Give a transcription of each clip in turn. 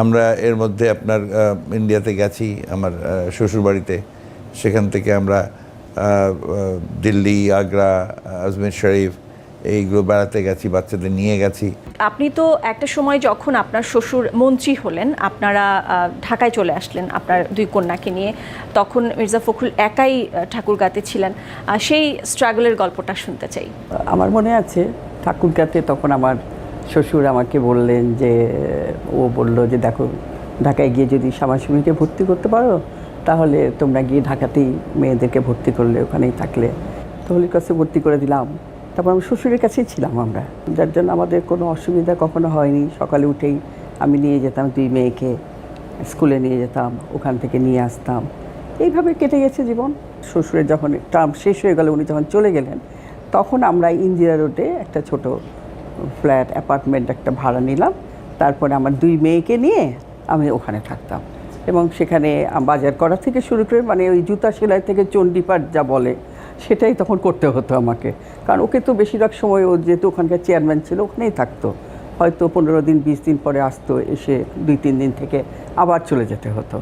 আমরা এর মধ্যে আপনার ইন্ডিয়াতে গেছি আমার শ্বশুরবাড়িতে, সেখান থেকে আমরা দিল্লি, আগ্রা, আজমের শরীফ এইগুলো বেড়াতে গেছি, বাচ্চাদের নিয়ে গেছি। আপনি তো একটা সময় যখন আপনার শ্বশুর মন্ত্রী হলেন, আপনারা ঢাকায় চলে আসলেন আপনার দুই কন্যাকে নিয়ে, তখন মির্জা ফখরুল একাই ঠাকুরগাঁতে ছিলেন। সেই স্ট্রাগলের গল্পটা শুনতে চাই। আমার মনে আছে ঠাকুরগাঁতে তখন আমার শ্বশুর আমাকে বললেন যে, ও বলল যে দেখো ঢাকায় গিয়ে যদি শ্যামাসুমিকে ভর্তি করতে পারো তাহলে তোমরা গিয়ে ঢাকাতেই মেয়েদেরকে ভর্তি করলে, ওখানেই থাকলে। তহলির কাছে ভর্তি করে দিলাম। তারপর আমি শ্বশুরের কাছেই ছিলাম আমরা, যার জন্য আমাদের কোনো অসুবিধা কখনো হয়নি। সকালে উঠেই আমি নিয়ে যেতাম দুই মেয়েকে, স্কুলে নিয়ে যেতাম, ওখান থেকে নিয়ে আসতাম। এইভাবে কেটে গেছে জীবন। শ্বশুরের যখন টার্ম শেষ হয়ে গেল, উনি যখন চলে গেলেন, তখন আমরা ইন্দিরা রোডে একটা ছোট ফ্ল্যাট অ্যাপার্টমেন্ট একটা ভাড়া নিলাম। তারপরে আমার দুই মেয়েকে নিয়ে আমি ওখানে থাকতাম এবং সেখানে বাজার করা থেকে শুরু করে মানে ওই জুতা সেলাই থেকে চণ্ডীপাঠ যা বলে সেটাই তখন করতে হতো আমাকে। কারণ ওকে তো বেশিরভাগ সময় ও যেহেতু ওখানকার চেয়ারম্যান ছিল ওখানেই থাকতো, হয়তো 15 দিন 20 দিন পরে আসতো, এসে 2-3 দিন থেকে আবার চলে যেতে হতো।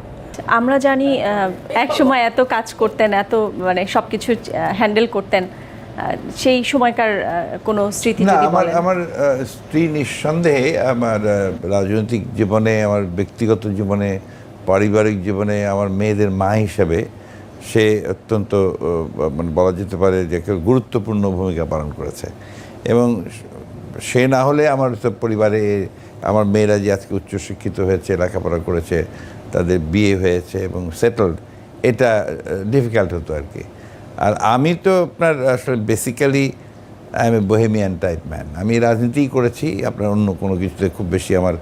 আমরা জানি এক সময় এত কাজ করতেন, এত মানে সব কিছু হ্যান্ডেল করতেন, সেই সময়কার কোনো স্মৃতি না, যদি বলেন। আমার স্ত্রী নিঃসন্দেহে আমার রাজনৈতিক জীবনে, আমার ব্যক্তিগত জীবনে, পারিবারিক জীবনে আমার মেয়েদের মা হিসাবে সে অত্যন্ত মানে বলা যেতে পারে যে একটা গুরুত্বপূর্ণ ভূমিকা পালন করেছে। এবং সে না হলে আমার পরিবারে আমার মেয়েরা যে আজকে উচ্চশিক্ষিত হয়েছে, লেখাপড়া করেছে, তাদের বিয়ে হয়েছে এবং সেটেলড, এটা ডিফিকাল্ট হতো আর কি। আর আমি তো আপনার আসলে basically I M A bohemian type man. আমি রাজনীতিই করেছি, আপনার অন্য কোনো কিছুতে খুব বেশি আমার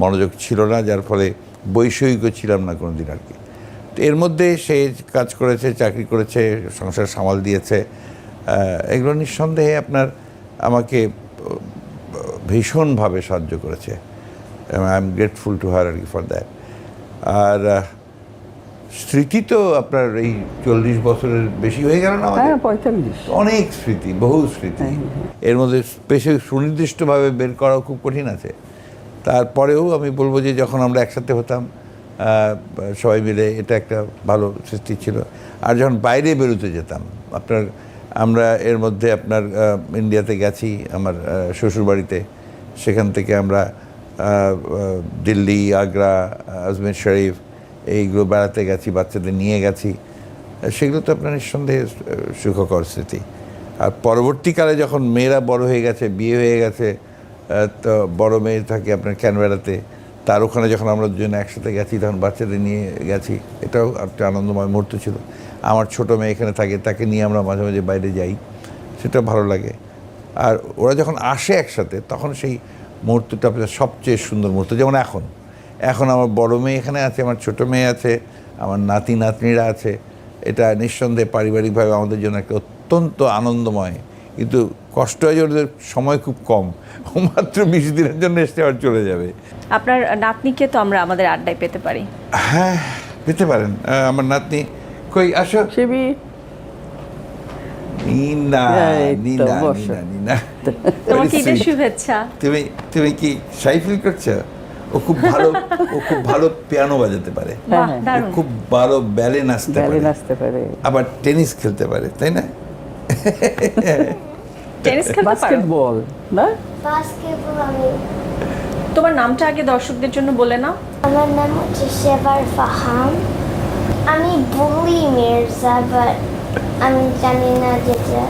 মনোযোগ ছিল না, যার ফলে বৈষয়িকও ছিলাম না কোনো দিন আর কি। তো এর মধ্যে সে কাজ করেছে, চাকরি করেছে, সংসার সামাল দিয়েছে, এগুলো নিঃসন্দেহে আপনার আমাকে ভীষণভাবে সাহায্য করেছে। I am grateful to her আর কি ফর দ্যাট। আর স্মৃতি তো আপনার এই 40 বছরের বেশি হয়ে গেল না আমাদের? 45 অনেক স্মৃতি, বহু স্মৃতি। এর মধ্যে স্পেশালি সুনির্দিষ্টভাবে বের করাও খুব কঠিন আছে। তারপরেও আমি বলবো যে যখন আমরা একসাথে হতাম সবাই মিলে, এটা একটা ভালো সৃষ্টি ছিল। আর যখন বাইরে বেরোতে যেতাম আপনার, আমরা এর মধ্যে আপনার ইন্ডিয়াতে গেছি আমার শ্বশুরবাড়িতে, সেখান থেকে আমরা দিল্লি, আগ্রা, আজমের শরীফ এইগুলো বেড়াতে গেছি, বাচ্চাদের নিয়ে গেছি। সেগুলো তো আপনার নিঃসন্দেহে সুখকর স্মৃতি। আর পরবর্তীকালে যখন মেয়েরা বড় হয়ে গেছে, বিয়ে হয়ে গেছে, তো বড় মেয়ে থাকে আপনার ক্যানবেরাতে, তার ওখানে যখন আমরা দুজনে একসাথে গেছি তখন বাচ্চাদের নিয়ে গেছি, এটাও একটা আনন্দময় মুহূর্ত ছিল। আমার ছোটো মেয়ে এখানে থাকে, তাকে নিয়ে আমরা মাঝে মাঝে বাইরে যাই, সেটা ভালো লাগে। আর ওরা যখন আসে একসাথে তখন সেই মুহূর্তটা আপনার সবচেয়ে সুন্দর মুহূর্ত। যেমন এখন আমার বড় মেয়ে এখানে আছে, আমার ছোটো মেয়ে আছে, আমার নাতি নাতনিরা আছে। এটা নিঃসন্দেহে পারিবারিকভাবে আমাদের জন্য একটা অত্যন্ত আনন্দময়, কিন্তু কষ্ট হয় যে ওদের সময় খুব কম, ও মাত্র 20 দিনের জন্য এসে আবার চলে যাবে। আপনার নাতনিকে তো আমরা আমাদের আড্ডায় পেতে পারি। হ্যাঁ, পেতে পারেন। আমার নাতনি কই, আসো। সেবি নিনা, নিনা, নিনা, নিনা, তোমাকে ঈদের শুভেচ্ছা। তুমি কি শাই ফিল করছো? ও খুব ভালো পিয়ানো বাজাতে পারে, ও খুব ভালো ব্যালে নাচতে পারে, আবার টেনিস খেলতে পারে, তাই না? টেনিস খেলতে পারো? বাস্কেটবল না? বাস্কেটবল। আমি তোমার নামটা আগে দর্শকদের জন্য বলে নাও। আমার নাম হচ্ছে শেবার ফাহাম। আমি বলি মির্জা, বাট আমি জানি না যেটা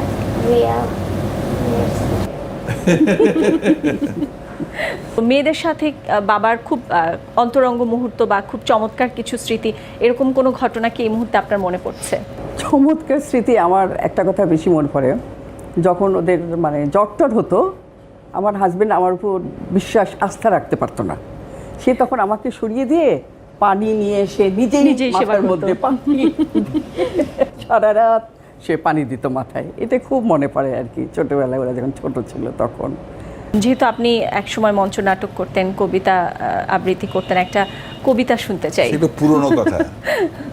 রিয়াল মির্জা। মেয়েদের সাথে বাবার খুব অন্তরঙ্গ মুহূর্ত বা খুব চমৎকার কিছু স্মৃতি, এরকম কোনো ঘটনা কি এই মুহূর্তে আপনার মনে পড়ছে? চমৎকার স্মৃতি। আমার একটা কথা বেশি মনে পড়ে, যখন ওদের মানে জ্বর হতো, আমার হাজবেন্ড আমার উপর আস্থা রাখতে পারতো না। সে তখন আমাকে সরিয়ে দিয়ে পানি নিয়ে এসে নিজেই মাথার মধ্যে পানি সারা রাত সে পানি দিত মাথায়। এটা খুব মনে পড়ে আর কি, ছোটোবেলায় ওরা যখন ছোট ছিল তখন। যেহেতু আপনি একসময় মঞ্চ নাটক করতেন, কবিতা আবৃত্তি করতেন, একটা কবিতা শুনতে চাই। সেটা পুরনো কথা,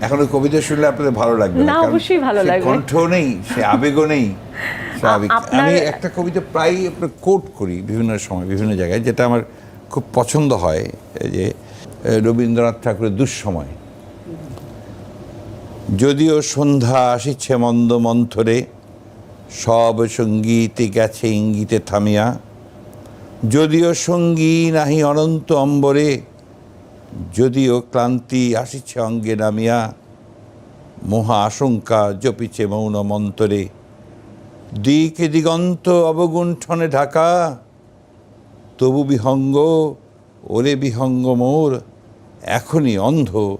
এখন ওই কবিতা শুনলে আপনাদের ভালো লাগবে না? অবশ্যই ভালো লাগবে। কণ্ঠ নেই, সে আবেগও নেই, স্বাভাবিক। আমি একটা কবিতা প্রায় আপনার কোট করি বিভিন্ন সময় বিভিন্ন জায়গায়, যেটা আমার খুব পছন্দ হয়, যে রবীন্দ্রনাথ ঠাকুরের দুঃসময়। যদিও সন্ধ্যা আসিছে মন্দ মন্থরে, সব সঙ্গীতে গেছে ইঙ্গিতে থামিয়া, যদিও সঙ্গী নাহি অনন্ত অম্বরে, যদিও ক্লান্তি আসিছে অঙ্গে নামিয়া, মহা আশঙ্কা জপিছে মৌন মন্তরে, দিকে দিগন্ত অবগুণ্ঠনে ঢাকা, তবু বিহঙ্গ ওরে বিহঙ্গ মোর, এখনই অন্ধ